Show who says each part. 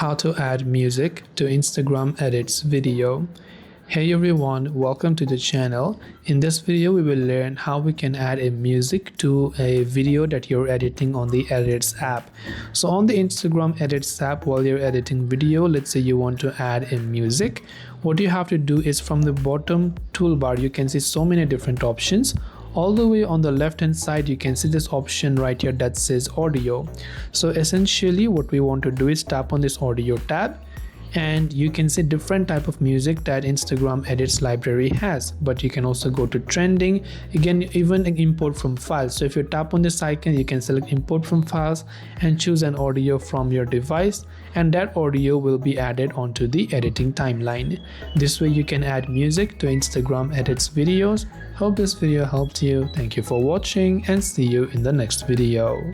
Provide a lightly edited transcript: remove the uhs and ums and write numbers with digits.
Speaker 1: how to add music to Instagram Edits video. Hey everyone, welcome to the channel. In this video we will learn how we can add a music to a video that you're editing on the Edits app. So on the Instagram Edits app, while you're editing video, let's say you want to add a music, what you have to do is from the bottom toolbar you can see so many different options. All the way on the left hand side you can see this option right here that says audio. So essentially what we want to do is tap on this audio tab, and you can see different type of music that Instagram Edits library has, but you can also go to trending, again even import from files. So if you tap on this icon you can select import from files and choose an audio from your device, and that audio will be added onto the editing timeline. This way you can add music to Instagram Edits videos. Hope this video helped you. Thank you for watching and see you in the next video.